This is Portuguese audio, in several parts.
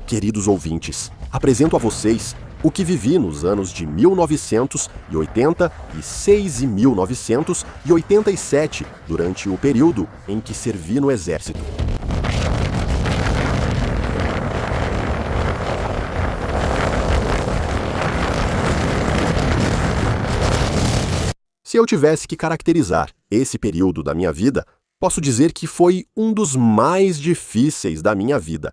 Queridos ouvintes, apresento a vocês o que vivi nos anos de 1986 e 1987, durante o período em que servi no Exército. Se eu tivesse que caracterizar esse período da minha vida, posso dizer que foi um dos mais difíceis da minha vida.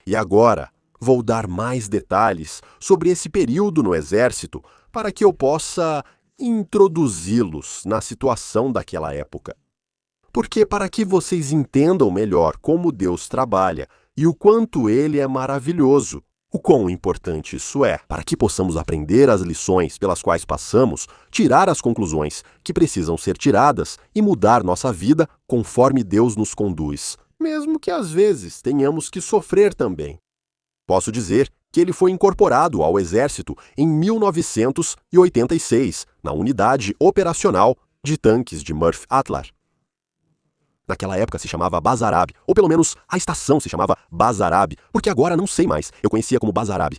E agora, vou dar mais detalhes sobre esse período no Exército para que eu possa introduzi-los na situação daquela época. Porque para que vocês entendam melhor como Deus trabalha e o quanto Ele é maravilhoso, o quão importante isso é, para que possamos aprender as lições pelas quais passamos, tirar as conclusões que precisam ser tiradas e mudar nossa vida conforme Deus nos conduz, mesmo que às vezes tenhamos que sofrer também. Posso dizer que ele foi incorporado ao Exército em 1986, na unidade operacional de tanques de Murphy-Atlar. Naquela época se chamava Basarab, ou pelo menos a estação se chamava Basarab, porque agora não sei mais, eu conhecia como Basarab.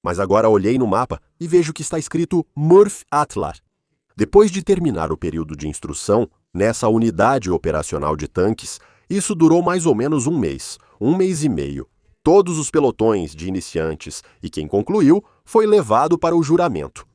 Mas agora olhei no mapa e vejo que está escrito Murphy-Atlar. Depois de terminar o período de instrução, nessa unidade operacional de tanques, isso durou mais ou menos um mês e meio. Todos os pelotões de iniciantes e quem concluiu foi levado para o juramento.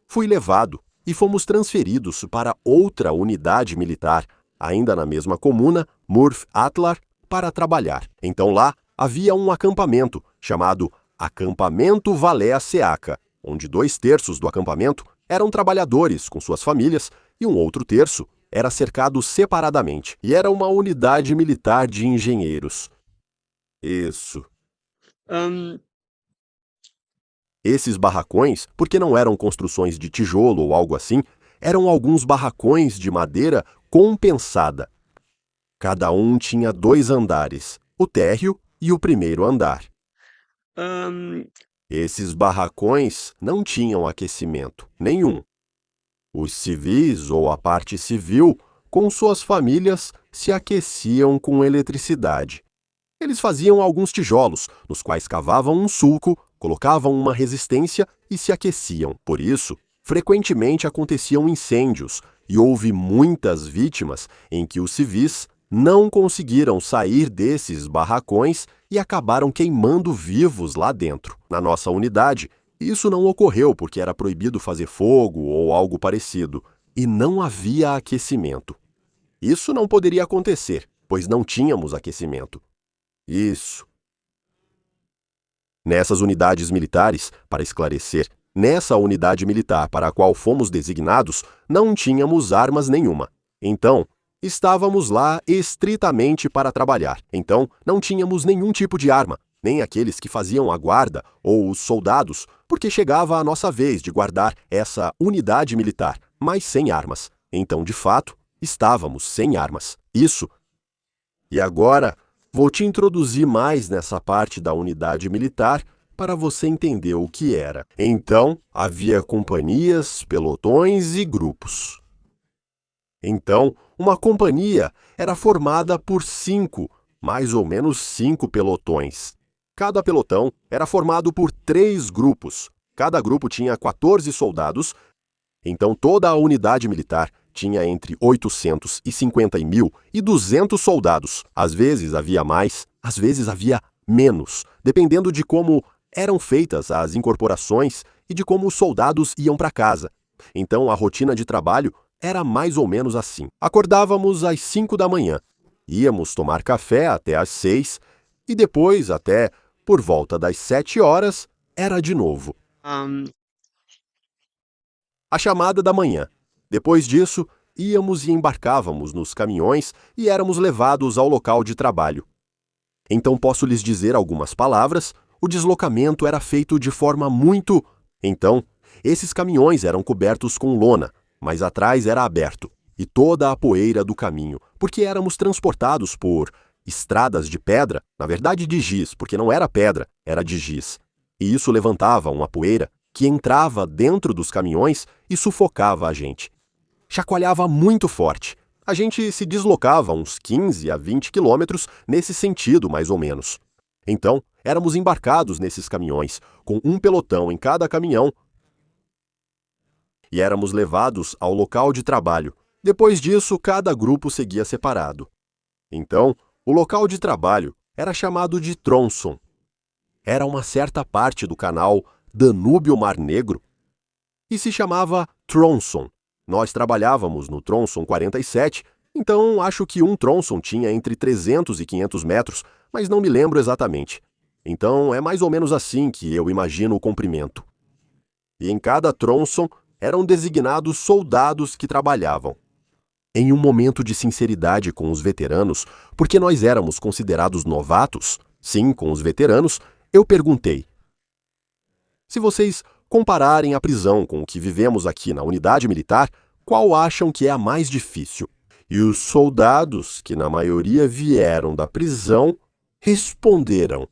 Fui levado e fomos transferidos para outra unidade militar, ainda na mesma comuna, Murphy-Atlar, para trabalhar. Então lá havia um acampamento, chamado Acampamento Valea Seaca, onde 2/3 do acampamento eram trabalhadores com suas famílias e um outro terço era cercado separadamente, e era uma unidade militar de engenheiros. Isso. Esses barracões, porque não eram construções de tijolo ou algo assim, eram alguns barracões de madeira compensada. Cada um tinha 2 andares, o térreo e o primeiro andar. Esses barracões não tinham aquecimento nenhum. Os civis ou a parte civil, com suas famílias, se aqueciam com eletricidade. Eles faziam alguns tijolos, nos quais cavavam um sulco, colocavam uma resistência e se aqueciam. Por isso, frequentemente aconteciam incêndios e houve muitas vítimas em que os civis não conseguiram sair desses barracões e acabaram queimando vivos lá dentro. Na nossa unidade, isso não ocorreu porque era proibido fazer fogo ou algo parecido, e não havia aquecimento. Isso não poderia acontecer, pois não tínhamos aquecimento. Isso. Nessas unidades militares, para esclarecer, nessa unidade militar para a qual fomos designados, não tínhamos armas nenhuma. Então, estávamos lá estritamente para trabalhar. Então, não tínhamos nenhum tipo de arma, nem aqueles que faziam a guarda ou os soldados, porque chegava a nossa vez de guardar essa unidade militar, mas sem armas. Então, de fato, estávamos sem armas. Isso. E agora, vou te introduzir mais nessa parte da unidade militar para você entender o que era. Então, havia companhias, pelotões e grupos. Então, uma companhia era formada por mais ou menos 5 pelotões. Cada pelotão era formado por 3 grupos. Cada grupo tinha 14 soldados. Então, toda a unidade militar tinha entre 850 e 1.200 soldados. Às vezes havia mais, às vezes havia menos, dependendo de como eram feitas as incorporações e de como os soldados iam para casa. Então, a rotina de trabalho era mais ou menos assim. Acordávamos às 5 da manhã, íamos tomar café até às 6 e depois, até por volta das 7 horas, era de novo. A chamada da manhã. Depois disso, íamos e embarcávamos nos caminhões e éramos levados ao local de trabalho. Então posso lhes dizer algumas palavras, o deslocamento era feito de forma muito... Então, esses caminhões eram cobertos com lona, mas atrás era aberto, e toda a poeira do caminho, porque éramos transportados por estradas de pedra, na verdade de giz, porque não era pedra, era de giz. E isso levantava uma poeira que entrava dentro dos caminhões e sufocava a gente. Chacoalhava muito forte. A gente se deslocava uns 15 a 20 quilômetros nesse sentido, mais ou menos. Então, Éramos embarcados nesses caminhões, com um pelotão em cada caminhão, e éramos levados ao local de trabalho. Depois disso, cada grupo seguia separado. Então, o local de trabalho era chamado de Tronçon. Era uma certa parte do canal Danúbio-Mar Negro e se chamava Tronçon. Nós trabalhávamos no Tronçon 47, então acho que um Tronçon tinha entre 300 e 500 metros, mas não me lembro exatamente. Então é mais ou menos assim que eu imagino o comprimento. E em cada Tronçon eram designados soldados que trabalhavam. Em um momento de sinceridade com os veteranos, porque nós éramos considerados novatos, sim, com os veteranos, eu perguntei: se vocês compararem a prisão com o que vivemos aqui na unidade militar, qual acham que é a mais difícil? E os soldados, que na maioria vieram da prisão, responderam: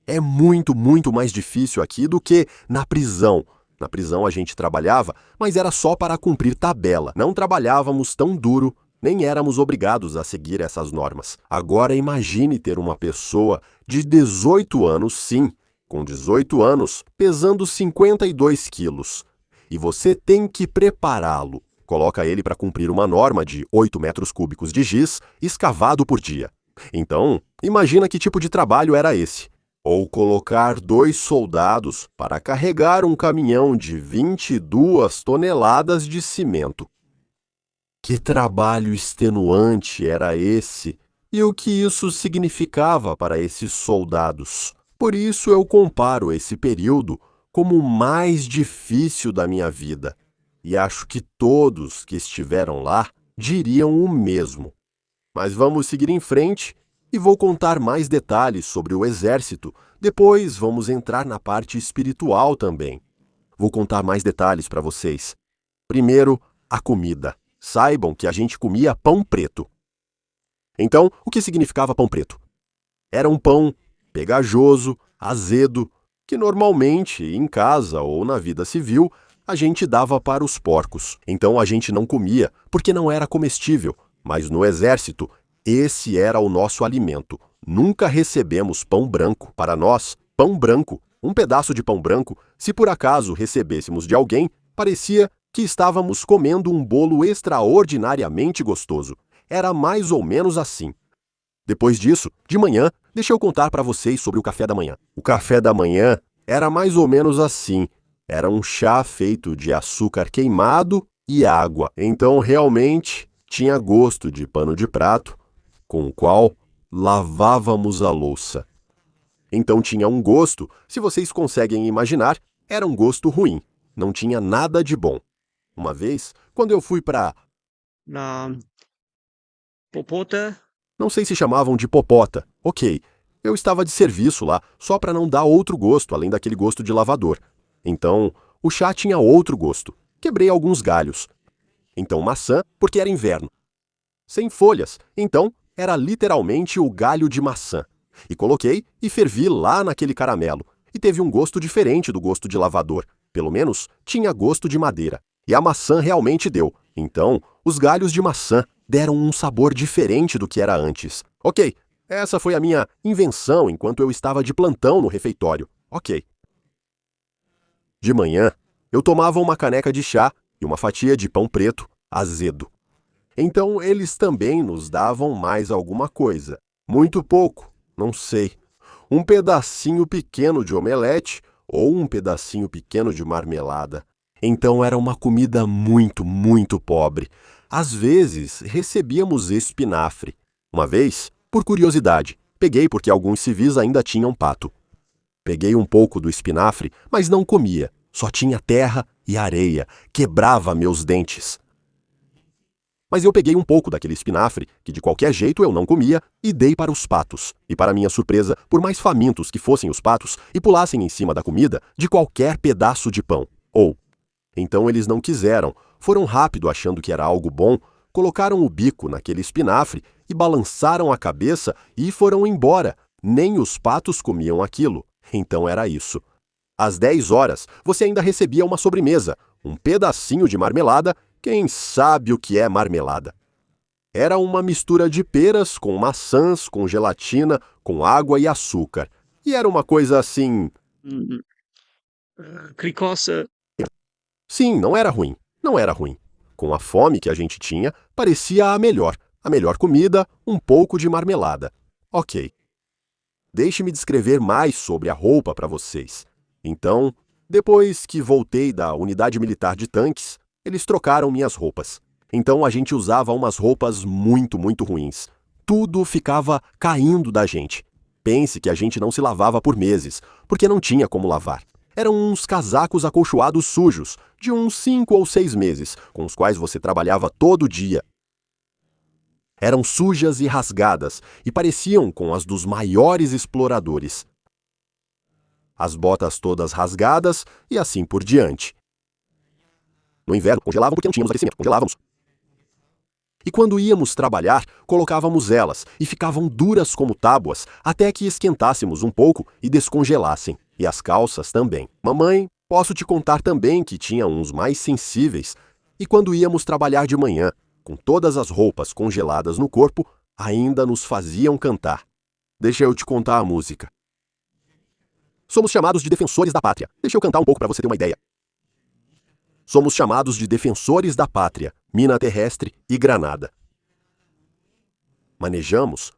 é muito, muito mais difícil aqui do que na prisão. Na prisão a gente trabalhava, mas era só para cumprir tabela. Não trabalhávamos tão duro, nem éramos obrigados a seguir essas normas. Agora imagine ter uma pessoa de 18 anos, sim, com 18 anos, pesando 52 quilos. E você tem que prepará-lo. Coloca ele para cumprir uma norma de 8 metros cúbicos de giz escavado por dia. Então, imagina que tipo de trabalho era esse. Ou colocar 2 soldados para carregar um caminhão de 22 toneladas de cimento. Que trabalho extenuante era esse e o que isso significava para esses soldados. Por isso eu comparo esse período como o mais difícil da minha vida. E acho que todos que estiveram lá diriam o mesmo. Mas vamos seguir em frente e vou contar mais detalhes sobre o exército. Depois vamos entrar na parte espiritual também. Vou contar mais detalhes para vocês. Primeiro, a comida. Saibam que a gente comia pão preto. Então, o que significava pão preto? Era um pão pegajoso, azedo, que normalmente, em casa ou na vida civil, a gente dava para os porcos. Então a gente não comia, porque não era comestível. Mas no exército, esse era o nosso alimento. Nunca recebemos pão branco. Para nós, pão branco, um pedaço de pão branco, se por acaso recebêssemos de alguém, parecia que estávamos comendo um bolo extraordinariamente gostoso. Era mais ou menos assim. Depois disso, de manhã, deixa eu contar para vocês sobre o café da manhã. O café da manhã era mais ou menos assim. Era um chá feito de açúcar queimado e água. Então, realmente, tinha gosto de pano de prato, com o qual lavávamos a louça. Então tinha um gosto, se vocês conseguem imaginar, era um gosto ruim. Não tinha nada de bom. Uma vez, quando eu fui para... Popota. Não sei se chamavam de popota. Ok, eu estava de serviço lá, só para não dar outro gosto, além daquele gosto de lavador. Então, o chá tinha outro gosto. Quebrei alguns galhos. Então maçã, porque era inverno. Sem folhas, então era literalmente o galho de maçã. E coloquei e fervi lá naquele caramelo. E teve um gosto diferente do gosto de lavador. Pelo menos, tinha gosto de madeira. E a maçã realmente deu. Então, os galhos de maçã deram um sabor diferente do que era antes. Ok, essa foi a minha invenção enquanto eu estava de plantão no refeitório. Ok. De manhã, eu tomava uma caneca de chá e uma fatia de pão preto, azedo. Então, eles também nos davam mais alguma coisa. Muito pouco, não sei. Um pedacinho pequeno de omelete ou um pedacinho pequeno de marmelada. Então, era uma comida muito, muito pobre. Às vezes, recebíamos espinafre. Uma vez, por curiosidade, peguei porque alguns civis ainda tinham pato. Peguei um pouco do espinafre, mas não comia. Só tinha terra e areia. Quebrava meus dentes. Mas eu peguei um pouco daquele espinafre, que de qualquer jeito eu não comia, e dei para os patos. E para minha surpresa, por mais famintos que fossem os patos e pulassem em cima da comida, de qualquer pedaço de pão. Então eles não quiseram, foram rápido achando que era algo bom, colocaram o bico naquele espinafre e balançaram a cabeça e foram embora. Nem os patos comiam aquilo. Então era isso. Às 10 horas, você ainda recebia uma sobremesa, um pedacinho de marmelada. Quem sabe o que é marmelada? Era uma mistura de peras com maçãs, com gelatina, com água e açúcar. E era uma coisa assim. Hum, Cricosa. Sim, não era ruim. Não era ruim. Com a fome que a gente tinha, parecia a melhor. A melhor comida, um pouco de marmelada. Ok. Deixe-me descrever mais sobre a roupa para vocês. Então, depois que voltei da unidade militar de tanques, eles trocaram minhas roupas. Então a gente usava umas roupas muito, muito ruins. Tudo ficava caindo da gente. Pense que a gente não se lavava por meses, porque não tinha como lavar. Eram uns casacos acolchoados sujos, de uns 5 ou 6 meses, com os quais você trabalhava todo dia. Eram sujas e rasgadas, e pareciam com as dos maiores exploradores. As botas todas rasgadas e assim por diante. No inverno, congelavam porque não tínhamos aquecimento, congelávamos. E quando íamos trabalhar, colocávamos elas, e ficavam duras como tábuas, até que esquentássemos um pouco e descongelassem. E as calças também. Mamãe, posso te contar também que tinha uns mais sensíveis, e quando íamos trabalhar de manhã, com todas as roupas congeladas no corpo, ainda nos faziam cantar. Deixa eu te contar a música. Somos chamados de defensores da pátria. Deixa eu cantar um pouco para você ter uma ideia. Somos chamados de defensores da pátria, mina terrestre e granada. Manejamos,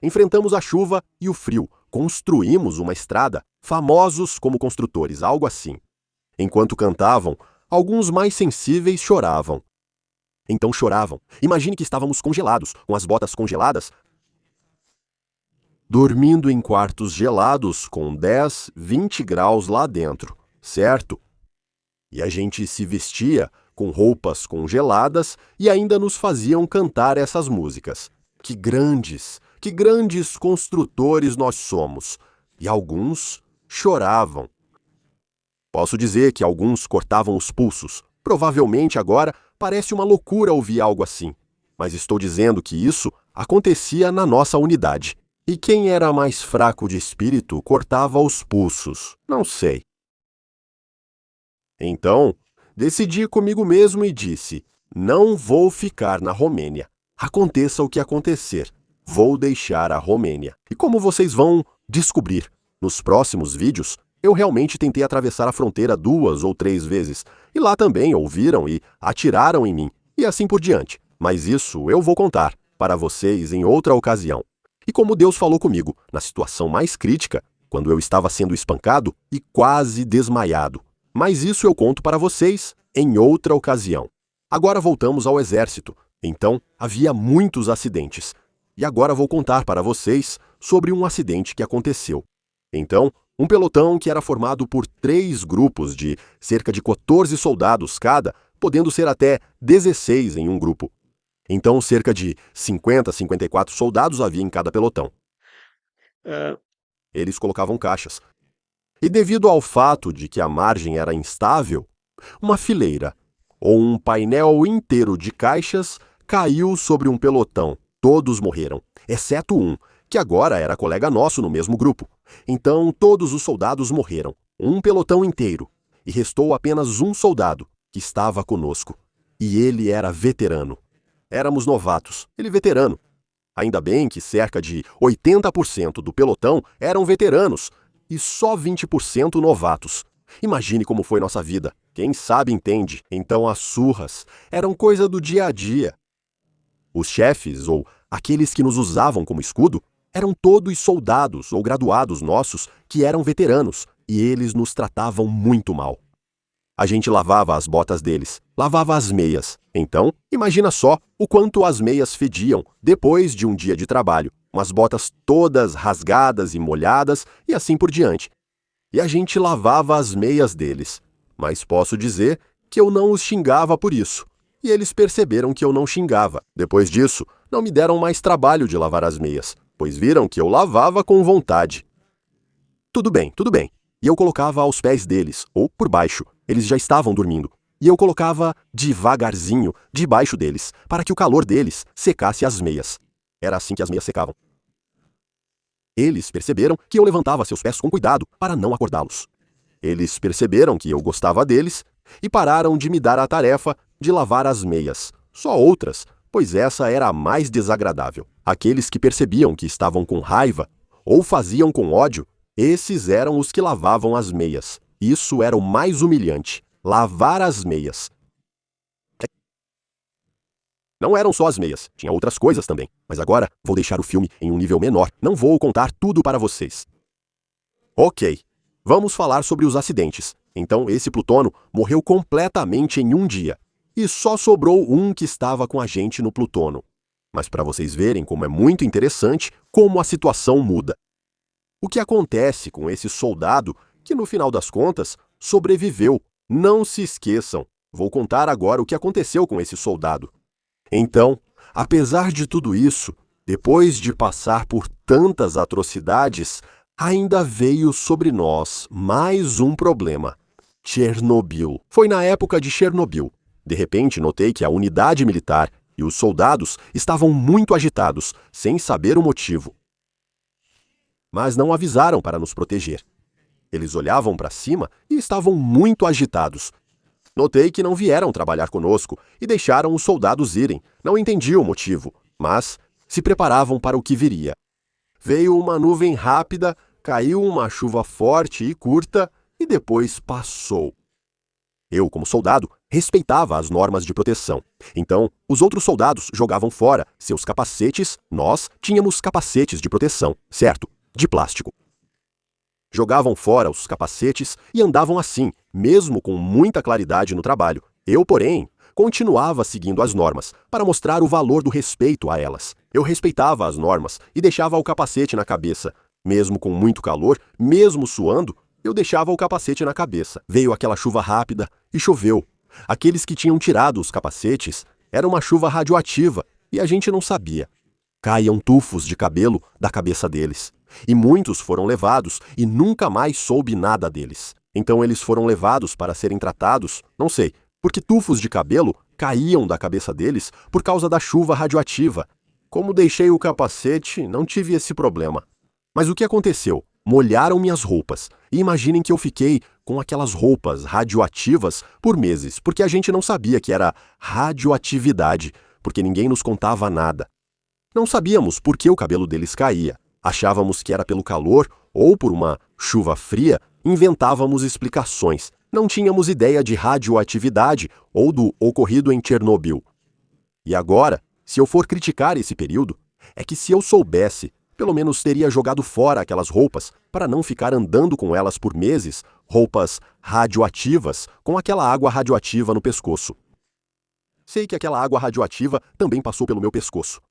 enfrentamos a chuva e o frio, construímos uma estrada, famosos como construtores, algo assim. Enquanto cantavam, alguns mais sensíveis choravam. Então choravam. Imagine que estávamos congelados, com as botas congeladas, dormindo em quartos gelados com 10, 20 graus lá dentro, certo? E a gente se vestia com roupas congeladas e ainda nos faziam cantar essas músicas. Que grandes construtores nós somos. E alguns choravam. Posso dizer que alguns cortavam os pulsos. Provavelmente agora parece uma loucura ouvir algo assim. Mas estou dizendo que isso acontecia na nossa unidade. E quem era mais fraco de espírito cortava os pulsos. Não sei. Então, decidi comigo mesmo e disse: não vou ficar na Romênia. Aconteça o que acontecer, vou deixar a Romênia. E como vocês vão descobrir nos próximos vídeos, eu realmente tentei atravessar a fronteira 2 ou 3 vezes. E lá também ouviram e atiraram em mim, e assim por diante. Mas isso eu vou contar para vocês em outra ocasião. E como Deus falou comigo, na situação mais crítica, quando eu estava sendo espancado e quase desmaiado. Mas isso eu conto para vocês em outra ocasião. Agora voltamos ao exército. Então, havia muitos acidentes. E agora vou contar para vocês sobre um acidente que aconteceu. Então, um pelotão que era formado por 3 grupos de cerca de 14 soldados cada, podendo ser até 16 em um grupo. Então, cerca de 50, 54 soldados havia em cada pelotão. Eles colocavam caixas. E devido ao fato de que a margem era instável, uma fileira ou um painel inteiro de caixas caiu sobre um pelotão. Todos morreram, exceto um, que agora era colega nosso no mesmo grupo. Então todos os soldados morreram, um pelotão inteiro, e restou apenas um soldado, que estava conosco. E ele era veterano. Éramos novatos, ele veterano. Ainda bem que cerca de 80% do pelotão eram veteranos, e só 20% novatos. Imagine como foi nossa vida. Quem sabe entende. Então as surras eram coisa do dia a dia. Os chefes, ou aqueles que nos usavam como escudo, eram todos soldados ou graduados nossos que eram veteranos, e eles nos tratavam muito mal. A gente lavava as botas deles, lavava as meias. Então, imagina só o quanto as meias fediam depois de um dia de trabalho. Umas botas todas rasgadas e molhadas e assim por diante. E a gente lavava as meias deles. Mas posso dizer que eu não os xingava por isso. E eles perceberam que eu não xingava. Depois disso, não me deram mais trabalho de lavar as meias, pois viram que eu lavava com vontade. Tudo bem, tudo bem. E eu colocava aos pés deles, ou por baixo. Eles já estavam dormindo. E eu colocava devagarzinho debaixo deles, para que o calor deles secasse as meias. Era assim que as meias secavam. Eles perceberam que eu levantava seus pés com cuidado para não acordá-los. Eles perceberam que eu gostava deles e pararam de me dar a tarefa de lavar as meias. Só outras, pois essa era a mais desagradável. Aqueles que percebiam que estavam com raiva ou faziam com ódio, esses eram os que lavavam as meias. Isso era o mais humilhante, lavar as meias. Não eram só as meias, tinha outras coisas também. Mas agora vou deixar o filme em um nível menor, não vou contar tudo para vocês. Ok, vamos falar sobre os acidentes. Então esse Plutono morreu completamente em um dia. E só sobrou um que estava com a gente no Plutono. Mas para vocês verem como é muito interessante como a situação muda. O que acontece com esse soldado que, no final das contas, sobreviveu? Não se esqueçam. Vou contar agora o que aconteceu com esse soldado. Então, apesar de tudo isso, depois de passar por tantas atrocidades, ainda veio sobre nós mais um problema. Chernobyl. Foi na época de Chernobyl. De repente, notei que a unidade militar e os soldados estavam muito agitados, sem saber o motivo. Mas não avisaram para nos proteger. Eles olhavam para cima e estavam muito agitados. Notei que não vieram trabalhar conosco e deixaram os soldados irem. Não entendi o motivo, mas se preparavam para o que viria. Veio uma nuvem rápida, caiu uma chuva forte e curta e depois passou. Eu, como soldado, respeitava as normas de proteção. Então, os outros soldados jogavam fora seus capacetes, nós tínhamos capacetes de proteção, certo? De plástico. Jogavam fora os capacetes e andavam assim, mesmo com muita claridade no trabalho. Eu, porém, continuava seguindo as normas, para mostrar o valor do respeito a elas. Eu respeitava as normas e deixava o capacete na cabeça. Mesmo com muito calor, mesmo suando, eu deixava o capacete na cabeça. Veio aquela chuva rápida e choveu. Aqueles que tinham tirado os capacetes, era uma chuva radioativa e a gente não sabia. Caíam tufos de cabelo da cabeça deles. E muitos foram levados e nunca mais soube nada deles. Então eles foram levados para serem tratados, não sei, porque tufos de cabelo caíam da cabeça deles por causa da chuva radioativa. Como deixei o capacete, não tive esse problema. Mas o que aconteceu? Molharam minhas roupas. E imaginem que eu fiquei com aquelas roupas radioativas por meses, porque a gente não sabia que era radioatividade, porque ninguém nos contava nada. Não sabíamos por que o cabelo deles caía. Achávamos que era pelo calor ou por uma chuva fria, inventávamos explicações. Não tínhamos ideia de radioatividade ou do ocorrido em Chernobyl. E agora, se eu for criticar esse período, é que se eu soubesse, pelo menos teria jogado fora aquelas roupas para não ficar andando com elas por meses, roupas radioativas com aquela água radioativa no pescoço. Sei que aquela água radioativa também passou pelo meu pescoço.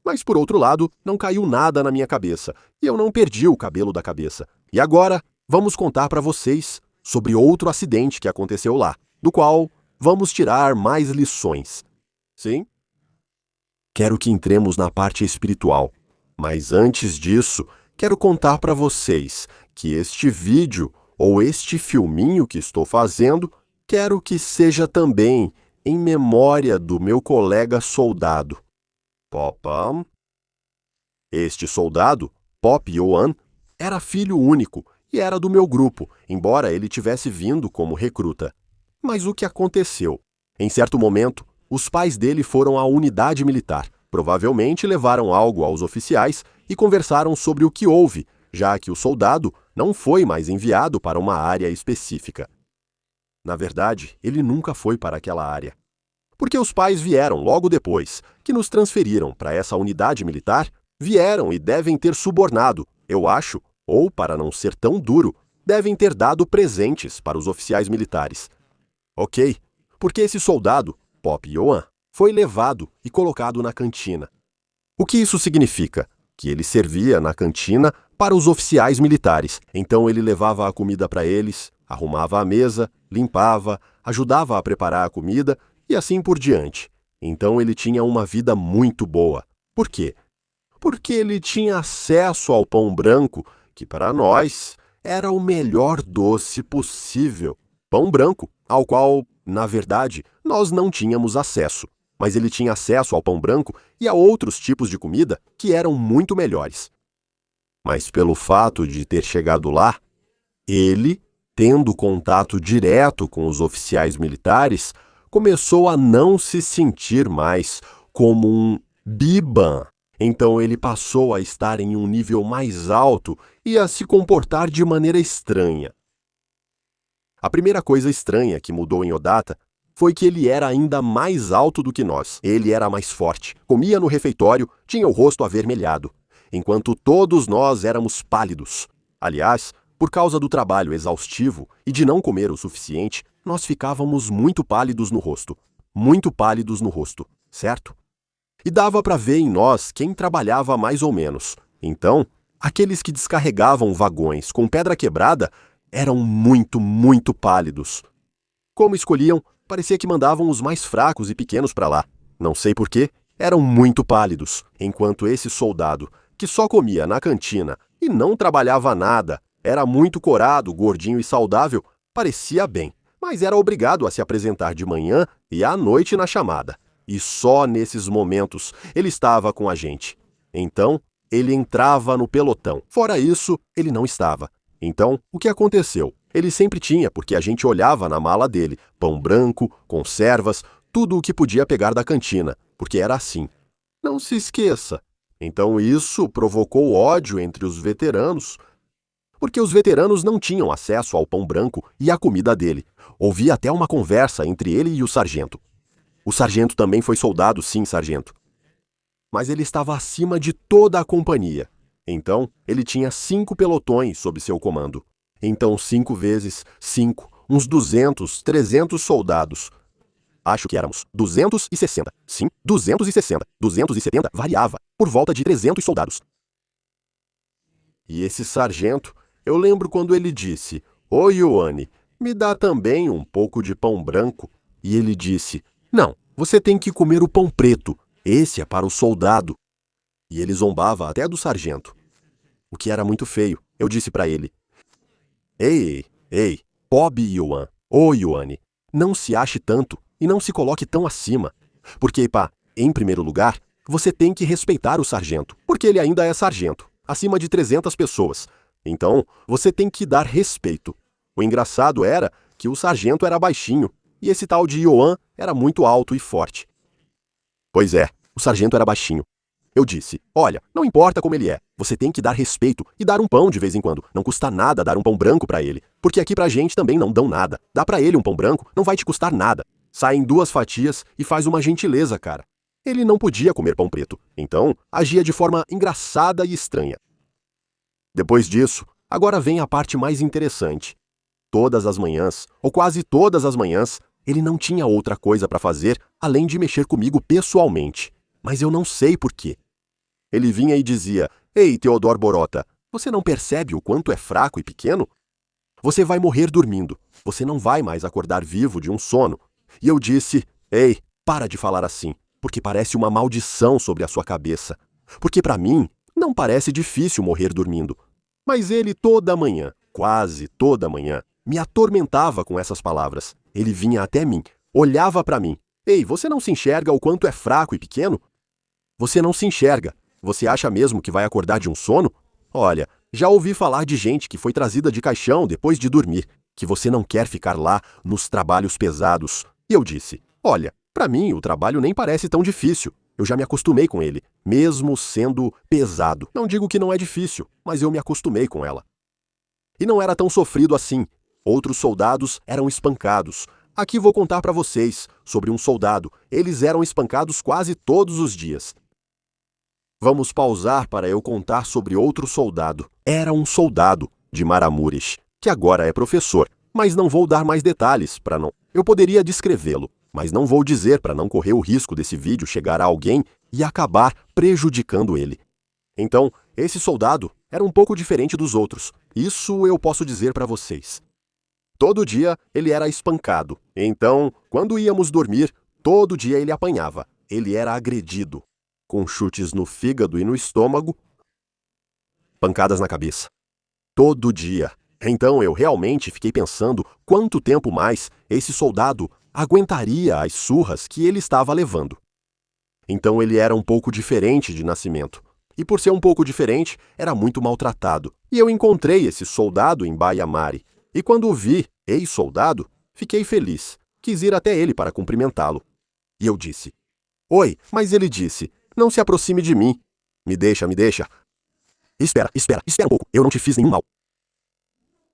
Mas, por outro lado, não caiu nada na minha cabeça e eu não perdi o cabelo da cabeça. E agora, vamos contar para vocês sobre outro acidente que aconteceu lá, do qual vamos tirar mais lições. Sim? Quero que entremos na parte espiritual. Mas antes disso, quero contar para vocês que este vídeo ou este filminho que estou fazendo, quero que seja também em memória do meu colega soldado. Popam. Este soldado, Pop Yoan, era filho único e era do meu grupo, embora ele tivesse vindo como recruta. Mas o que aconteceu? Em certo momento, os pais dele foram à unidade militar. Provavelmente levaram algo aos oficiais e conversaram sobre o que houve, já que o soldado não foi mais enviado para uma área específica. Na verdade, ele nunca foi para aquela área. Porque os pais vieram logo depois, que nos transferiram para essa unidade militar, vieram e devem ter subornado, eu acho, ou, para não ser tão duro, devem ter dado presentes para os oficiais militares. Ok, porque esse soldado, Pop Yoan, foi levado e colocado na cantina. O que isso significa? Que ele servia na cantina para os oficiais militares. Então ele levava a comida para eles, arrumava a mesa, limpava, ajudava a preparar a comida e assim por diante. Então ele tinha uma vida muito boa. Por quê? Porque ele tinha acesso ao pão branco, que para nós era o melhor doce possível. Pão branco, ao qual, na verdade, nós não tínhamos acesso. Mas ele tinha acesso ao pão branco e a outros tipos de comida que eram muito melhores. Mas pelo fato de ter chegado lá, ele, tendo contato direto com os oficiais militares, começou a não se sentir mais como um biban. Então ele passou a estar em um nível mais alto e a se comportar de maneira estranha. A primeira coisa estranha que mudou em Odata foi que ele era ainda mais alto do que nós. Ele era mais forte, comia no refeitório, tinha o rosto avermelhado, enquanto todos nós éramos pálidos. Aliás, por causa do trabalho exaustivo e de não comer o suficiente, nós ficávamos muito pálidos no rosto, certo? E dava para ver em nós quem trabalhava mais ou menos. Então, aqueles que descarregavam vagões com pedra quebrada eram muito pálidos. Como escolhiam, parecia que mandavam os mais fracos e pequenos para lá. Não sei porquê, eram muito pálidos, enquanto esse soldado, que só comia na cantina e não trabalhava nada, era muito corado, gordinho e saudável, parecia bem, mas era obrigado a se apresentar de manhã e à noite na chamada. E só nesses momentos ele estava com a gente. Então, ele entrava no pelotão. Fora isso, ele não estava. Então, o que aconteceu? Ele sempre tinha, porque a gente olhava na mala dele, pão branco, conservas, tudo o que podia pegar da cantina, porque era assim. Não se esqueça. Então isso provocou ódio entre os veteranos, porque os veteranos não tinham acesso ao pão branco e à comida dele. Houve até uma conversa entre ele e o sargento. O sargento também foi soldado, sim, sargento. Mas ele estava acima de toda a companhia. Então, ele tinha 5 pelotões sob seu comando. Então, 5 vezes 5, uns 200, 300 soldados. Acho que éramos 260. Sim, 260. 270 variava, por volta de 300 soldados. E esse sargento, eu lembro quando ele disse: "Ô Ioane, me dá também um pouco de pão branco." E ele disse: "Não, você tem que comer o pão preto. Esse é para o soldado." E ele zombava até do sargento. O que era muito feio. Eu disse para ele: Ei, Bob Ioan, ô Ioane, não se ache tanto e não se coloque tão acima. Porque, pá, em primeiro lugar, você tem que respeitar o sargento, porque ele ainda é sargento, acima de 300 pessoas. Então, você tem que dar respeito. O engraçado era que o sargento era baixinho, e esse tal de Ioan era muito alto e forte. Pois é, o sargento era baixinho. Eu disse: "Olha, não importa como ele é, você tem que dar respeito e dar um pão de vez em quando. Não custa nada dar um pão branco para ele, porque aqui pra gente também não dão nada. Dá pra ele um pão branco, não vai te custar nada. Sai em 2 fatias e faz uma gentileza, cara." Ele não podia comer pão preto, então agia de forma engraçada e estranha. Depois disso, agora vem a parte mais interessante. Todas as manhãs, ou quase todas as manhãs, ele não tinha outra coisa para fazer além de mexer comigo pessoalmente. Mas eu não sei por quê. Ele vinha e dizia: "Ei, Teodoro Borota, você não percebe o quanto é fraco e pequeno? Você vai morrer dormindo. Você não vai mais acordar vivo de um sono." E eu disse: "Ei, para de falar assim, porque parece uma maldição sobre a sua cabeça. Porque para mim, não parece difícil morrer dormindo." Mas ele toda manhã, quase toda manhã, me atormentava com essas palavras. Ele vinha até mim, olhava para mim. "Ei, você não se enxerga o quanto é fraco e pequeno? Você não se enxerga. Você acha mesmo que vai acordar de um sono? Olha, já ouvi falar de gente que foi trazida de caixão depois de dormir, que você não quer ficar lá nos trabalhos pesados." E eu disse: "Olha, para mim o trabalho nem parece tão difícil. Eu já me acostumei com ele, mesmo sendo pesado. Não digo que não é difícil, mas eu me acostumei com ela." E não era tão sofrido assim. Outros soldados eram espancados. Aqui vou contar para vocês sobre um soldado. Eles eram espancados quase todos os dias. Vamos pausar para eu contar sobre outro soldado. Era um soldado de Maramures, que agora é professor, mas não vou dar mais detalhes para não. Eu poderia descrevê-lo, mas não vou dizer para não correr o risco desse vídeo chegar a alguém e acabar prejudicando ele. Então, esse soldado era um pouco diferente dos outros. Isso eu posso dizer para vocês. Todo dia ele era espancado. Então, quando íamos dormir, todo dia ele apanhava. Ele era agredido, com chutes no fígado e no estômago, pancadas na cabeça. Todo dia. Então eu realmente fiquei pensando quanto tempo mais esse soldado aguentaria as surras que ele estava levando. Então ele era um pouco diferente de nascimento. E por ser um pouco diferente, era muito maltratado. E eu encontrei esse soldado em Baia Mare. E quando o vi, ex-soldado, fiquei feliz. Quis ir até ele para cumprimentá-lo. E eu disse: "Oi", mas ele disse: "Não se aproxime de mim." Me deixa, me deixa. Espera um pouco, eu não te fiz nenhum mal.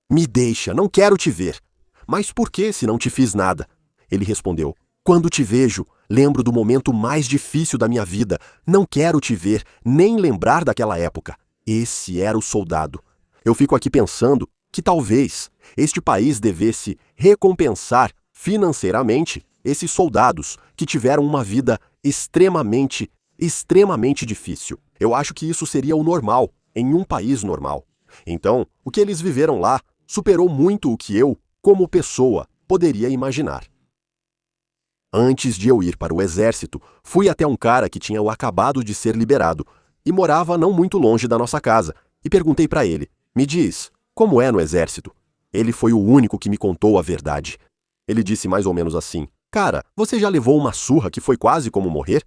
Me deixa, não quero te ver. Mas por que se não te fiz nada? Ele respondeu, quando te vejo, lembro do momento mais difícil da minha vida. Não quero te ver, nem lembrar daquela época. Esse era o soldado. Eu fico aqui pensando que talvez este país devesse recompensar financeiramente esses soldados que tiveram uma vida extremamente difícil. Eu acho que isso seria o normal, em um país normal. Então, o que eles viveram lá superou muito o que eu, como pessoa, poderia imaginar. Antes de eu ir para o exército, fui até um cara que tinha acabado de ser liberado e morava não muito longe da nossa casa, e perguntei para ele, me diz, como é no exército? Ele foi o único que me contou a verdade. Ele disse mais ou menos assim, cara, você já levou uma surra que foi quase como morrer?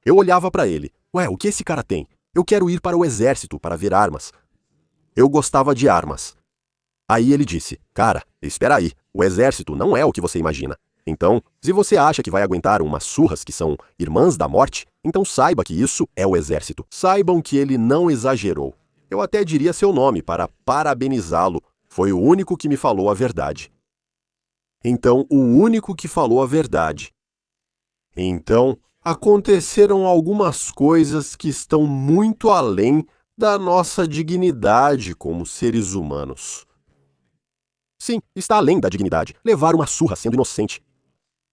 Eu olhava para ele, ué, o que esse cara tem? Eu quero ir para o exército para ver armas. Eu gostava de armas. Aí ele disse, cara, espera aí, o exército não é o que você imagina. Então, se você acha que vai aguentar umas surras que são irmãs da morte, então saiba que isso é o exército. Saibam que ele não exagerou. Eu até diria seu nome para parabenizá-lo. Foi o único que me falou a verdade. Então, o único que falou a verdade. Então, aconteceram algumas coisas que estão muito além da nossa dignidade como seres humanos. Sim, está além da dignidade. Levar uma surra sendo inocente.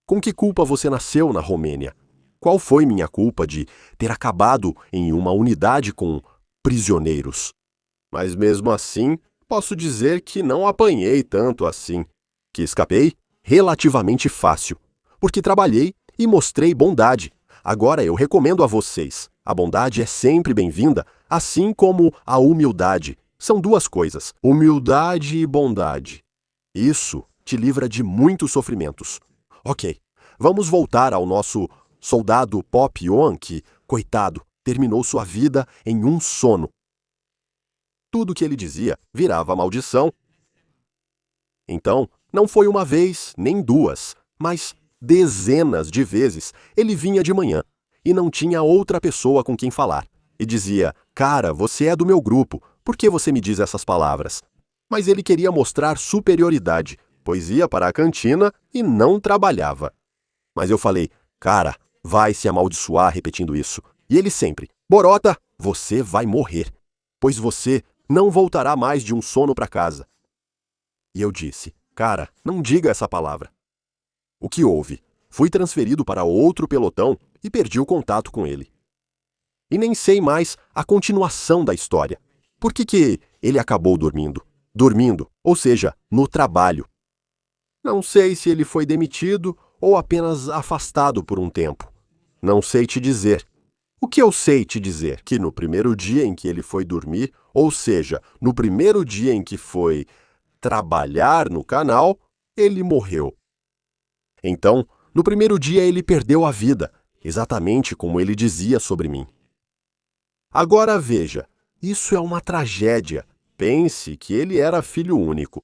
Com que culpa você nasceu na Romênia? Qual foi minha culpa de ter acabado em uma unidade com prisioneiros? Mas mesmo assim, posso dizer que não apanhei tanto assim. Que escapei relativamente fácil. Porque trabalhei e mostrei bondade. Agora eu recomendo a vocês. A bondade é sempre bem-vinda, assim como a humildade. São duas coisas, humildade e bondade. Isso te livra de muitos sofrimentos. Ok, vamos voltar ao nosso soldado Pop Yoan que, coitado, terminou sua vida em um sono. Tudo que ele dizia virava maldição. Então, não foi uma vez, nem duas, mas dezenas de vezes ele vinha de manhã e não tinha outra pessoa com quem falar. E dizia, cara, você é do meu grupo, por que você me diz essas palavras? Mas ele queria mostrar superioridade, pois ia para a cantina e não trabalhava. Mas eu falei, cara, vai se amaldiçoar repetindo isso. E ele sempre, Borota, você vai morrer, pois você não voltará mais de um sono para casa. E eu disse, cara, não diga essa palavra. O que houve? Fui transferido para outro pelotão e perdi o contato com ele. E nem sei mais a continuação da história. Por que ele acabou dormindo? Dormindo, ou seja, no trabalho. Não sei se ele foi demitido ou apenas afastado por um tempo. Não sei te dizer. O que eu sei te dizer? Que no primeiro dia em que ele foi dormir, ou seja, no primeiro dia em que foi trabalhar no canal, ele morreu. Então, no primeiro dia ele perdeu a vida, exatamente como ele dizia sobre mim. Agora veja, isso é uma tragédia. Pense que ele era filho único.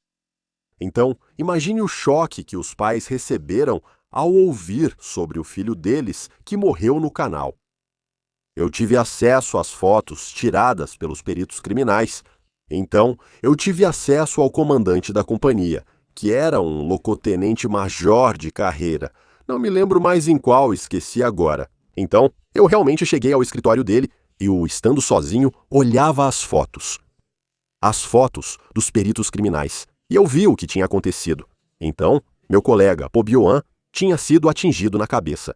Então, imagine o choque que os pais receberam ao ouvir sobre o filho deles que morreu no canal. Eu tive acesso às fotos tiradas pelos peritos criminais. Então, eu tive acesso ao comandante da companhia, que era um locotenente-major de carreira. Não me lembro mais em qual, esqueci agora. Então, eu realmente cheguei ao escritório dele e, estando sozinho, olhava as fotos. As fotos dos peritos criminais. E eu vi o que tinha acontecido. Então, meu colega, Pobioan, tinha sido atingido na cabeça.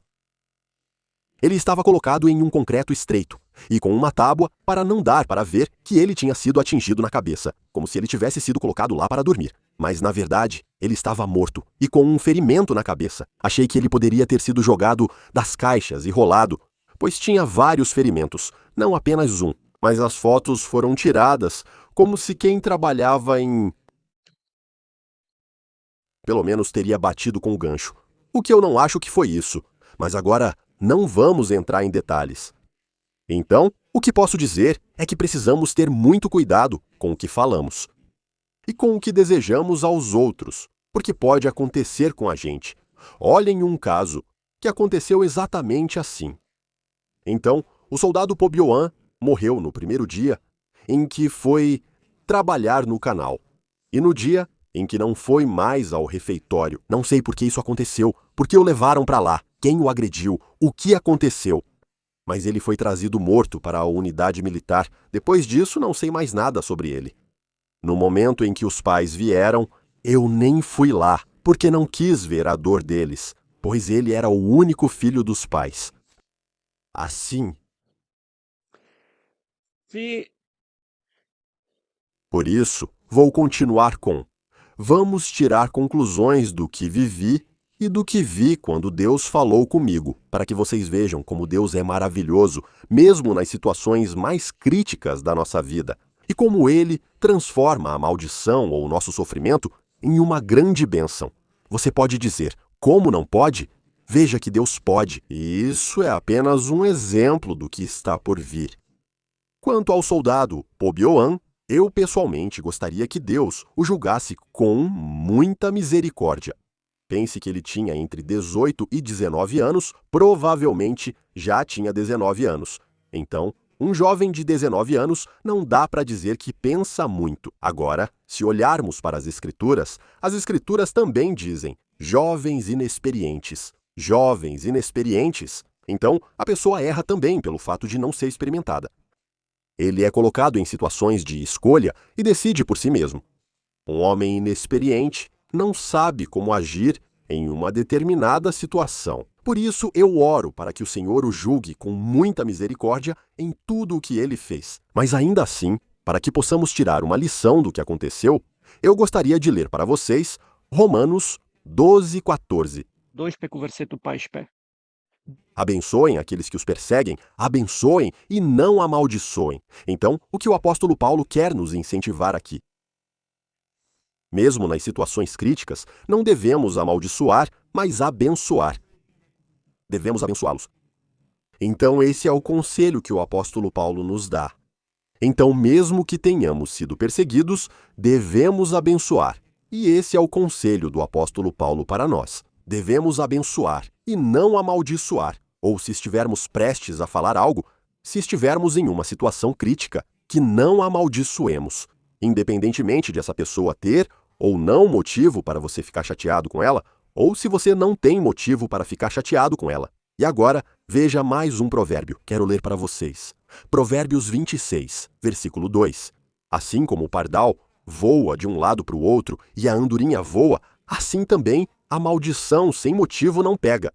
Ele estava colocado em um concreto estreito e com uma tábua para não dar para ver que ele tinha sido atingido na cabeça, como se ele tivesse sido colocado lá para dormir. Mas, na verdade, ele estava morto e com um ferimento na cabeça. Achei que ele poderia ter sido jogado das caixas e rolado, pois tinha vários ferimentos, não apenas um. Mas as fotos foram tiradas como se quem trabalhava em... Pelo menos teria batido com o gancho. O que eu não acho que foi isso. Mas agora não vamos entrar em detalhes. Então, o que posso dizer é que precisamos ter muito cuidado com o que falamos. E com o que desejamos aos outros, porque pode acontecer com a gente. Olhem um caso que aconteceu exatamente assim. Então, o soldado Pobioan morreu no primeiro dia em que foi trabalhar no canal, e no dia em que não foi mais ao refeitório. Não sei por que isso aconteceu, por que o levaram para lá, quem o agrediu, o que aconteceu. Mas ele foi trazido morto para a unidade militar. Depois disso, não sei mais nada sobre ele. No momento em que os pais vieram, eu nem fui lá, porque não quis ver a dor deles, pois ele era o único filho dos pais. Assim, por isso, vou continuar com: vamos tirar conclusões do que vivi e do que vi quando Deus falou comigo, para que vocês vejam como Deus é maravilhoso, mesmo nas situações mais críticas da nossa vida, e como Ele transforma a maldição ou o nosso sofrimento em uma grande bênção. Você pode dizer, como não pode? Veja que Deus pode, e isso é apenas um exemplo do que está por vir. Quanto ao soldado Pobioan, eu pessoalmente gostaria que Deus o julgasse com muita misericórdia. Pense que ele tinha entre 18 e 19 anos, provavelmente já tinha 19 anos. Então, um jovem de 19 anos não dá para dizer que pensa muito. Agora, se olharmos para as Escrituras também dizem jovens inexperientes. Jovens inexperientes. Então, a pessoa erra também pelo fato de não ser experimentada. Ele é colocado em situações de escolha e decide por si mesmo. Um homem inexperiente não sabe como agir em uma determinada situação. Por isso, eu oro para que o Senhor o julgue com muita misericórdia em tudo o que ele fez. Mas ainda assim, para que possamos tirar uma lição do que aconteceu, eu gostaria de ler para vocês Romanos 12:14. 2 pe cu versetul 14. Abençoem aqueles que os perseguem, abençoem e não amaldiçoem. Então, o que o apóstolo Paulo quer nos incentivar aqui? Mesmo nas situações críticas, não devemos amaldiçoar, mas abençoar. Devemos abençoá-los. Então, esse é o conselho que o apóstolo Paulo nos dá. Então, mesmo que tenhamos sido perseguidos, devemos abençoar. E esse é o conselho do apóstolo Paulo para nós. Devemos abençoar e não amaldiçoar. Ou se estivermos prestes a falar algo, se estivermos em uma situação crítica, que não amaldiçoemos. Independentemente de essa pessoa ter ou não motivo para você ficar chateado com ela, ou se você não tem motivo para ficar chateado com ela. E agora, veja mais um provérbio. Quero ler para vocês. Provérbios 26, versículo 2. Assim como o pardal voa de um lado para o outro e a andorinha voa, assim também a maldição sem motivo não pega.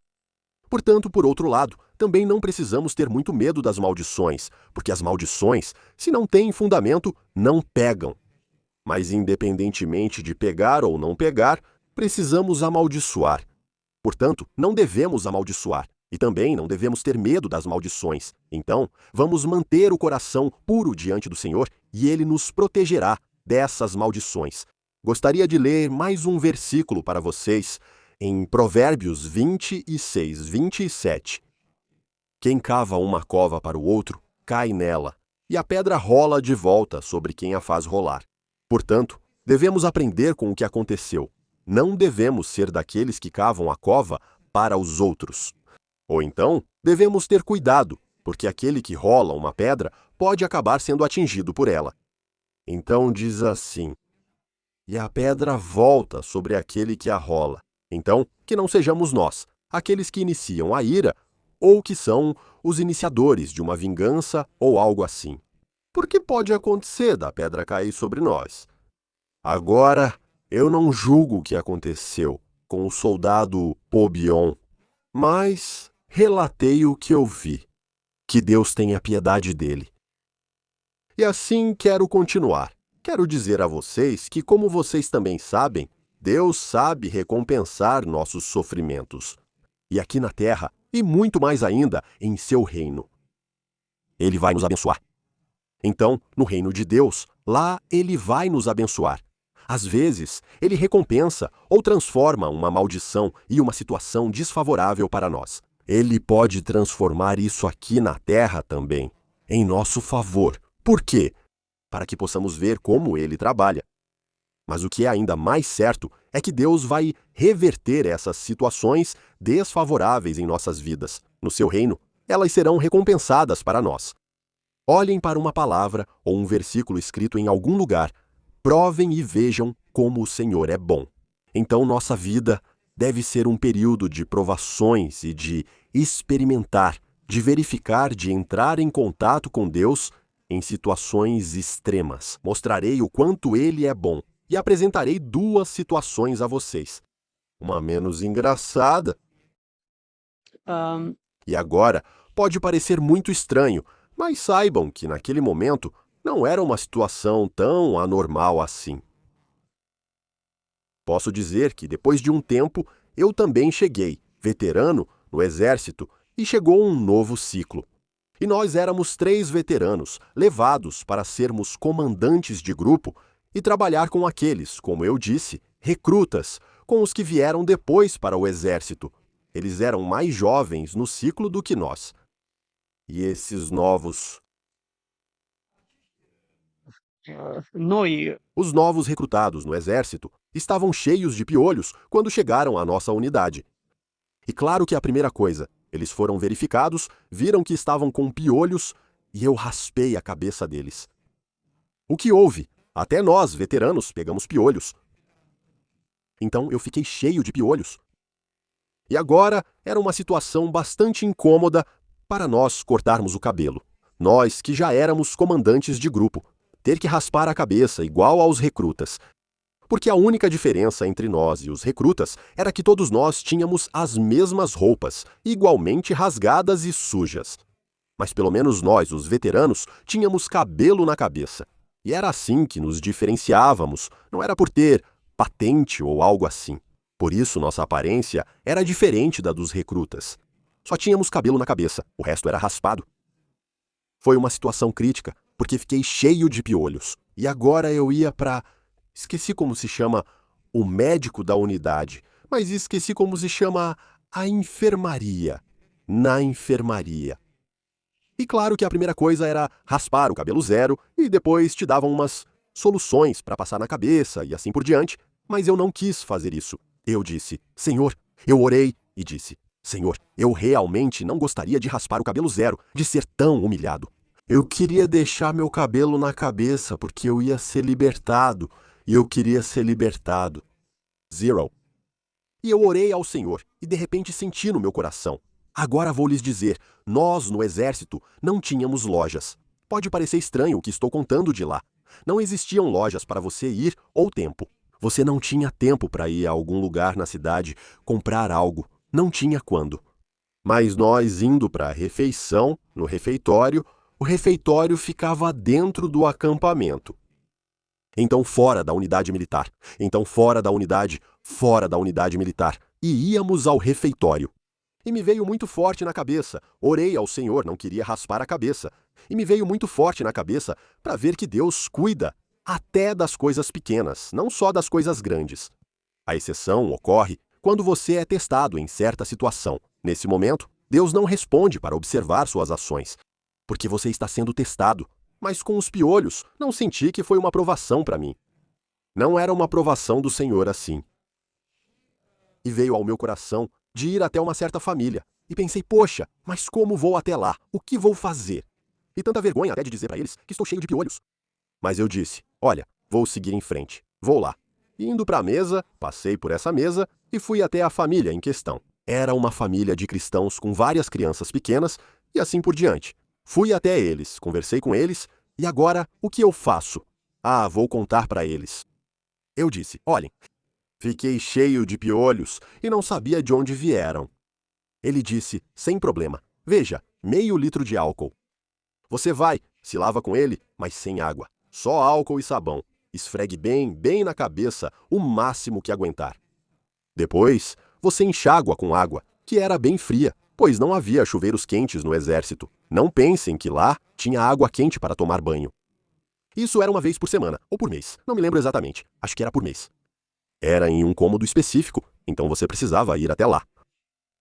Portanto, por outro lado, também não precisamos ter muito medo das maldições, porque as maldições, se não têm fundamento, não pegam. Mas independentemente de pegar ou não pegar, precisamos amaldiçoar. Portanto, não devemos amaldiçoar. E também não devemos ter medo das maldições. Então, vamos manter o coração puro diante do Senhor e Ele nos protegerá dessas maldições. Gostaria de ler mais um versículo para vocês em Provérbios 26, 27. Quem cava uma cova para o outro, cai nela, e a pedra rola de volta sobre quem a faz rolar. Portanto, devemos aprender com o que aconteceu. Não devemos ser daqueles que cavam a cova para os outros. Ou então, devemos ter cuidado, porque aquele que rola uma pedra pode acabar sendo atingido por ela. Então diz assim: e a pedra volta sobre aquele que a rola. Então, que não sejamos nós, aqueles que iniciam a ira, ou que são os iniciadores de uma vingança ou algo assim. Porque pode acontecer da pedra cair sobre nós. Agora, eu não julgo o que aconteceu com o soldado Pobion, mas relatei o que eu vi. Que Deus tenha piedade dele. E assim quero continuar. Quero dizer a vocês que, como vocês também sabem, Deus sabe recompensar nossos sofrimentos. E aqui na terra, e muito mais ainda, em seu reino. Ele vai nos abençoar. Então, no reino de Deus, lá Ele vai nos abençoar. Às vezes, Ele recompensa ou transforma uma maldição e uma situação desfavorável para nós. Ele pode transformar isso aqui na terra também, em nosso favor. Por quê? Para que possamos ver como Ele trabalha. Mas o que é ainda mais certo é que Deus vai reverter essas situações desfavoráveis em nossas vidas. No seu reino, elas serão recompensadas para nós. Olhem para uma palavra ou um versículo escrito em algum lugar. Provem e vejam como o Senhor é bom. Então, nossa vida deve ser um período de provações e de experimentar, de verificar, de entrar em contato com Deus em situações extremas. Mostrarei o quanto Ele é bom e apresentarei duas situações a vocês. Uma menos engraçada. Ahn, E agora, pode parecer muito estranho, mas saibam que naquele momento não era uma situação tão anormal assim. Posso dizer que depois de um tempo, eu também cheguei, veterano, no exército, e chegou um novo ciclo. E nós éramos 3 veteranos, levados para sermos comandantes de grupo e trabalhar com aqueles, como eu disse, recrutas, com os que vieram depois para o exército. Eles eram mais jovens no ciclo do que nós. E esses novos, Noi os novos recrutados no exército, estavam cheios de piolhos quando chegaram à nossa unidade. E claro que a primeira coisa, eles foram verificados, viram que estavam com piolhos e eu raspei a cabeça deles. O que houve? Até nós, veteranos, pegamos piolhos. Então eu fiquei cheio de piolhos. E agora era uma situação bastante incômoda para nós cortarmos o cabelo. Nós que já éramos comandantes de grupo, ter que raspar a cabeça igual aos recrutas. Porque a única diferença entre nós e os recrutas era que todos nós tínhamos as mesmas roupas, igualmente rasgadas e sujas. Mas pelo menos nós, os veteranos, tínhamos cabelo na cabeça. E era assim que nos diferenciávamos, não era por ter patente ou algo assim. Por isso nossa aparência era diferente da dos recrutas. Só tínhamos cabelo na cabeça, o resto era raspado. Foi uma situação crítica, porque fiquei cheio de piolhos. E agora eu ia para... Esqueci como se chama o médico da unidade, mas esqueci como se chama a enfermaria. Na enfermaria. E claro que a primeira coisa era raspar o cabelo zero e depois te davam umas soluções para passar na cabeça e assim por diante, mas eu não quis fazer isso. Eu disse, Senhor, eu orei e disse, Senhor, eu realmente não gostaria de raspar o cabelo zero, de ser tão humilhado. Eu queria deixar meu cabelo na cabeça porque eu ia ser libertado. E eu queria ser libertado. Zero. E eu orei ao Senhor, e de repente senti no meu coração. Agora vou lhes dizer, nós no exército não tínhamos lojas. Pode parecer estranho o que estou contando de lá. Não existiam lojas para você ir ou tempo. Você não tinha tempo para ir a algum lugar na cidade comprar algo. Não tinha quando. Mas nós indo para a refeição, no refeitório, o refeitório ficava dentro do acampamento. Então fora da unidade militar, então fora da unidade militar, e íamos ao refeitório. E me veio muito forte na cabeça, orei ao Senhor, não queria raspar a cabeça, e me veio muito forte na cabeça para ver que Deus cuida até das coisas pequenas, não só das coisas grandes. A exceção ocorre quando você é testado em certa situação. Nesse momento, Deus não responde para observar suas ações, porque você está sendo testado. Mas com os piolhos, não senti que foi uma provação para mim. Não era uma provação do Senhor assim. E veio ao meu coração de ir até uma certa família. E pensei, poxa, mas como vou até lá? O que vou fazer? E tanta vergonha até de dizer para eles que estou cheio de piolhos. Mas eu disse, olha, vou seguir em frente. Vou lá. E indo para a mesa, passei por essa mesa e fui até a família em questão. Era uma família de cristãos com várias crianças pequenas e assim por diante. Fui até eles, conversei com eles, e agora o que eu faço? Ah, vou contar para eles. Eu disse, olhem, fiquei cheio de piolhos e não sabia de onde vieram. Ele disse, sem problema, veja, meio litro de álcool. Você vai, se lava com ele, mas sem água, só álcool e sabão. Esfregue bem, bem na cabeça, o máximo que aguentar. Depois, você enxágua com água, que era bem fria, pois não havia chuveiros quentes no exército. Não pensem que lá tinha água quente para tomar banho. Isso era uma vez por semana, ou por mês, não me lembro exatamente, acho que era por mês. Era em um cômodo específico, então você precisava ir até lá.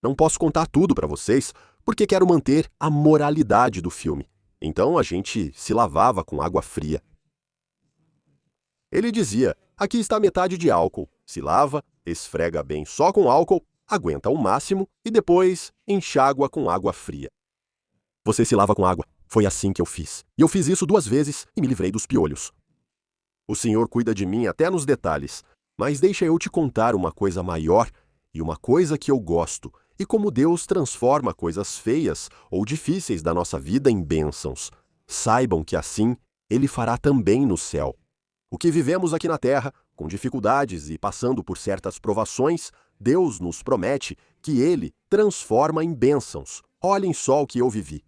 Não posso contar tudo para vocês, porque quero manter a moralidade do filme. Então a gente se lavava com água fria. Ele dizia, aqui está metade de álcool, se lava, esfrega bem só com álcool, aguenta o máximo e depois enxágua com água fria. Você se lava com água Foi assim que eu fiz. E eu fiz isso 2 vezes e me livrei dos piolhos. O Senhor cuida de mim até nos detalhes, mas deixa eu te contar uma coisa maior e uma coisa que eu gosto, e como Deus transforma coisas feias ou difíceis da nossa vida em bênçãos. Saibam que assim Ele fará também no céu. O que vivemos aqui na terra, com dificuldades e passando por certas provações, Deus nos promete que Ele transforma em bênçãos. Olhem só o que eu vivi.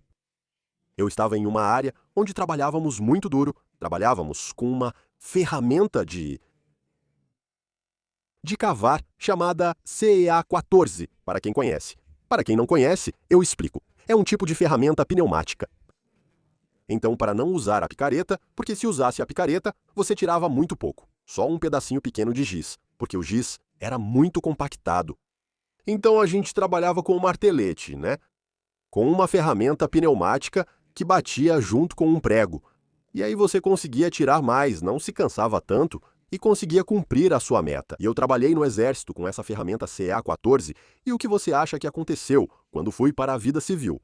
Eu estava em uma área onde trabalhávamos muito duro, trabalhávamos com uma ferramenta de cavar chamada CEA-14, para quem conhece. Para quem não conhece, eu explico. É um tipo de ferramenta pneumática. Então, para não usar a picareta, porque se usasse a picareta, você tirava muito pouco, só um pedacinho pequeno de giz, porque o giz era muito compactado. Então a gente trabalhava com um martelete, né? Com uma ferramenta pneumática que batia junto com um prego. E aí você conseguia tirar mais, não se cansava tanto e conseguia cumprir a sua meta. E eu trabalhei no exército com essa ferramenta CA-14, e o que você acha que aconteceu quando fui para a vida civil?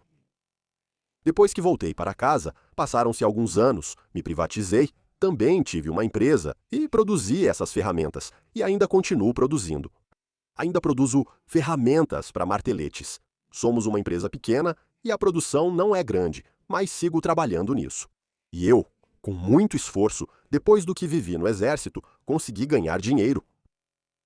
Depois que voltei para casa, passaram-se alguns anos, me privatizei, também tive uma empresa e produzi essas ferramentas, e ainda continuo produzindo. Ainda produzo ferramentas para marteletes. Somos uma empresa pequena e a produção não é grande, mas sigo trabalhando nisso. E eu, com muito esforço, depois do que vivi no exército, consegui ganhar dinheiro.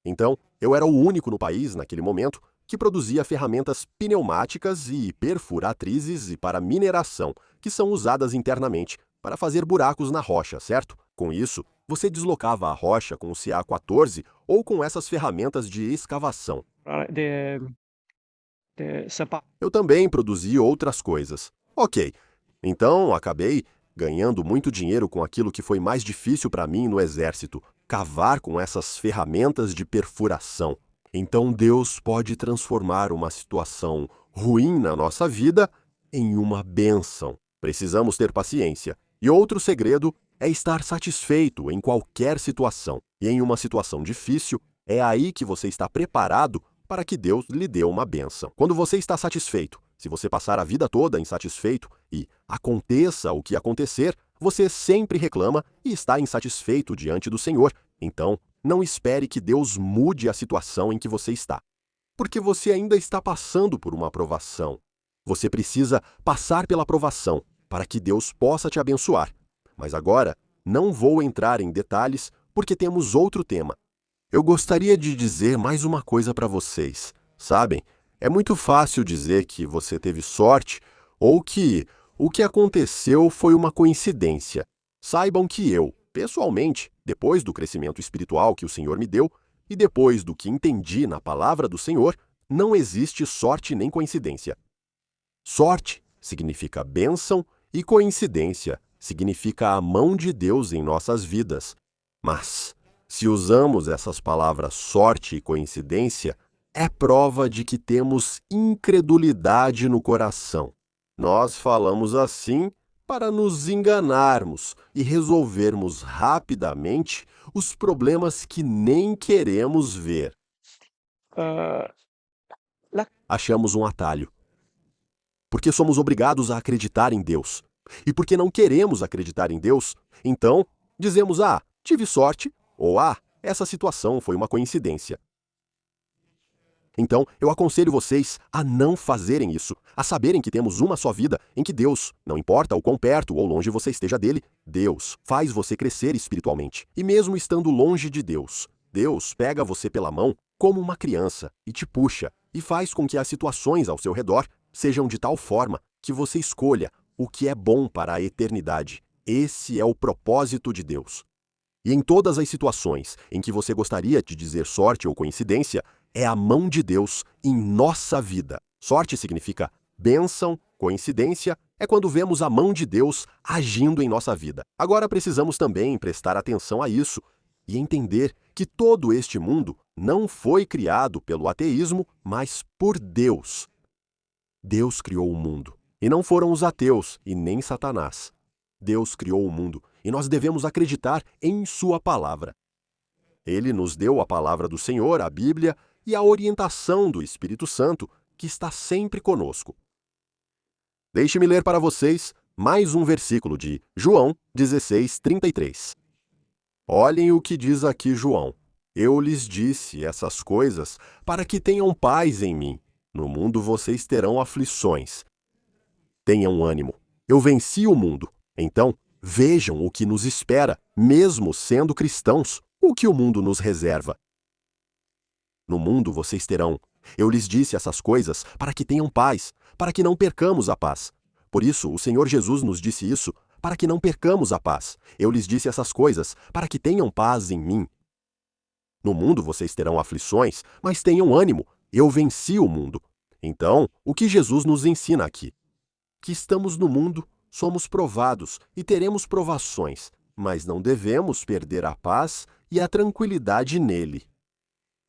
Então, eu era o único no país, naquele momento, que produzia ferramentas pneumáticas e perfuratrizes e para mineração, que são usadas internamente para fazer buracos na rocha, certo? Com isso, você deslocava a rocha com o CA-14 ou com essas ferramentas de escavação. Eu também produzi outras coisas. Ok, então acabei ganhando muito dinheiro com aquilo que foi mais difícil para mim no exército, cavar com essas ferramentas de perfuração. Então Deus pode transformar uma situação ruim na nossa vida em uma bênção. Precisamos ter paciência. E outro segredo é estar satisfeito em qualquer situação. E em uma situação difícil, é aí que você está preparado para que Deus lhe dê uma bênção. Quando você está satisfeito, se você passar a vida toda insatisfeito e aconteça o que acontecer, você sempre reclama e está insatisfeito diante do Senhor. Então, não espere que Deus mude a situação em que você está, porque você ainda está passando por uma provação. Você precisa passar pela provação para que Deus possa te abençoar. Mas agora, não vou entrar em detalhes porque temos outro tema. Eu gostaria de dizer mais uma coisa para vocês. Sabem, é muito fácil dizer que você teve sorte ou que o que aconteceu foi uma coincidência. Saibam que eu, pessoalmente, depois do crescimento espiritual que o Senhor me deu e depois do que entendi na palavra do Senhor, não existe sorte nem coincidência. Sorte significa bênção e coincidência significa a mão de Deus em nossas vidas. Mas, se usamos essas palavras sorte e coincidência, é prova de que temos incredulidade no coração. Nós falamos assim para nos enganarmos e resolvermos rapidamente os problemas que nem queremos ver. Achamos um atalho. Porque somos obrigados a acreditar em Deus. E porque não queremos acreditar em Deus, então dizemos, tive sorte, ou essa situação foi uma coincidência. Então, eu aconselho vocês a não fazerem isso, a saberem que temos uma só vida em que Deus, não importa o quão perto ou longe você esteja dele, Deus faz você crescer espiritualmente. E mesmo estando longe de Deus, Deus pega você pela mão como uma criança e te puxa e faz com que as situações ao seu redor sejam de tal forma que você escolha o que é bom para a eternidade. Esse é o propósito de Deus. E em todas as situações em que você gostaria de dizer sorte ou coincidência, é a mão de Deus em nossa vida. Sorte significa bênção, coincidência é quando vemos a mão de Deus agindo em nossa vida. Agora precisamos também prestar atenção a isso e entender que todo este mundo não foi criado pelo ateísmo, mas por Deus. Deus criou o mundo, e não foram os ateus e nem Satanás. Deus criou o mundo, e nós devemos acreditar em sua palavra. Ele nos deu a palavra do Senhor, a Bíblia, e a orientação do Espírito Santo, que está sempre conosco. Deixe-me ler para vocês Mais um versículo de João 16:33. Olhem o que diz aqui João. Eu lhes disse essas coisas para que tenham paz em mim. No mundo vocês terão aflições. Tenham ânimo. Eu venci o mundo. Então, vejam o que nos espera, mesmo sendo cristãos, o que o mundo nos reserva. No mundo vocês terão. Eu lhes disse essas coisas para que tenham paz, para que não percamos a paz. Por isso, o Senhor Jesus nos disse isso, para que não percamos a paz. Eu lhes disse essas coisas para que tenham paz em mim. No mundo vocês terão aflições, mas tenham ânimo. Eu venci o mundo. Então, o que Jesus nos ensina aqui? Que estamos no mundo, somos provados e teremos provações, mas não devemos perder a paz e a tranquilidade nele.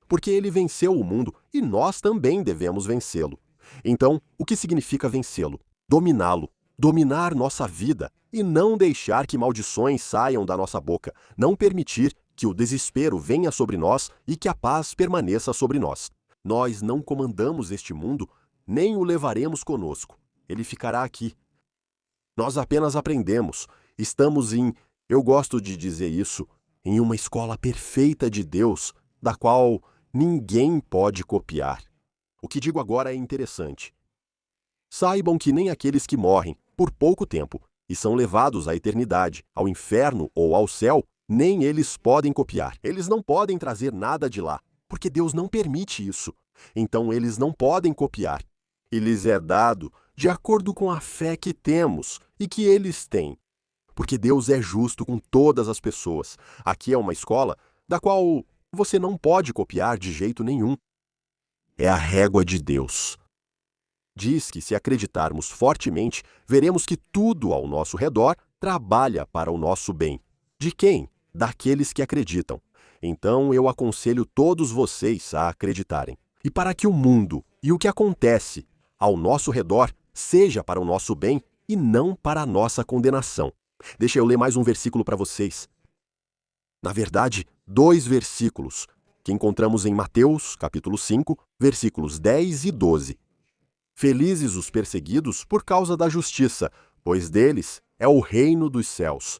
Porque ele venceu o mundo e nós também devemos vencê-lo. Então, o que significa vencê-lo? Dominá-lo, dominar nossa vida e não deixar que maldições saiam da nossa boca, não permitir que o desespero venha sobre nós e que a paz permaneça sobre nós. Nós não comandamos este mundo, nem o levaremos conosco. Ele ficará aqui. Nós apenas aprendemos. Estamos eu gosto de dizer isso, em uma escola perfeita de Deus, da qual ninguém pode copiar. O que digo agora é interessante. Saibam que nem aqueles que morrem por pouco tempo e são levados à eternidade, ao inferno ou ao céu, nem eles podem copiar. Eles não podem trazer nada de lá, porque Deus não permite isso. Então eles não podem copiar. E lhes é dado de acordo com a fé que temos e que eles têm. Porque Deus é justo com todas as pessoas. Aqui é uma escola da qual você não pode copiar de jeito nenhum. É a régua de Deus. Diz que se acreditarmos fortemente, veremos que tudo ao nosso redor trabalha para o nosso bem. De quem? Daqueles que acreditam. Então eu aconselho todos vocês a acreditarem. E para que o mundo e o que acontece ao nosso redor seja para o nosso bem e não para a nossa condenação. Deixa eu ler mais um versículo para vocês. Na verdade, 2 versículos, que encontramos em Mateus, capítulo 5, versículos 10 e 12. Felizes os perseguidos por causa da justiça, pois deles é o reino dos céus.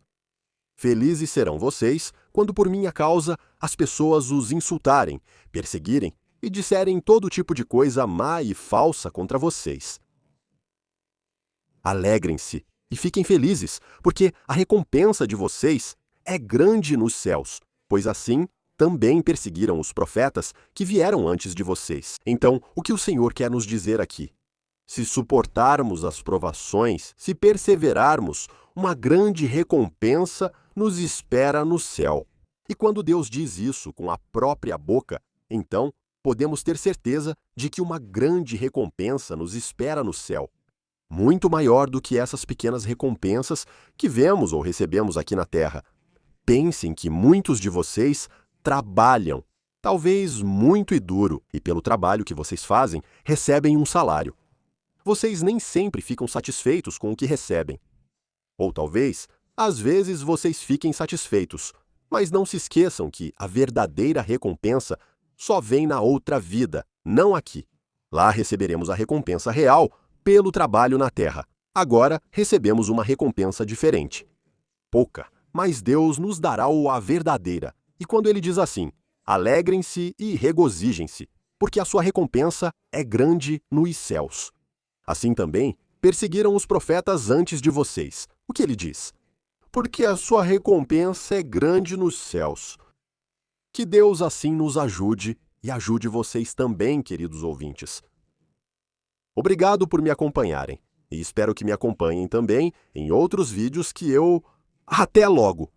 Felizes serão vocês quando por minha causa as pessoas os insultarem, perseguirem e disserem todo tipo de coisa má e falsa contra vocês. Alegrem-se e fiquem felizes, porque a recompensa de vocês é grande nos céus, pois assim também perseguiram os profetas que vieram antes de vocês. Então, o que o Senhor quer nos dizer aqui? Se suportarmos as provações, se perseverarmos, uma grande recompensa nos espera no céu. E quando Deus diz isso com a própria boca, então podemos ter certeza de que uma grande recompensa nos espera no céu. Muito maior do que essas pequenas recompensas que vemos ou recebemos aqui na terra. Pensem que muitos de vocês trabalham, talvez muito e duro, e pelo trabalho que vocês fazem, recebem um salário. Vocês nem sempre ficam satisfeitos com o que recebem. Ou talvez, às vezes vocês fiquem satisfeitos, mas não se esqueçam que a verdadeira recompensa só vem na outra vida, não aqui. Lá receberemos a recompensa real pelo trabalho na terra. Agora recebemos uma recompensa diferente. Pouca, mas Deus nos dará a verdadeira. E quando ele diz assim, alegrem-se e regozijem-se, porque a sua recompensa é grande nos céus. Assim também, perseguiram os profetas antes de vocês. O que ele diz? Porque a sua recompensa é grande nos céus. Que Deus assim nos ajude e ajude vocês também, queridos ouvintes. Obrigado por me acompanharem e espero que me acompanhem também em outros vídeos que eu... Até logo!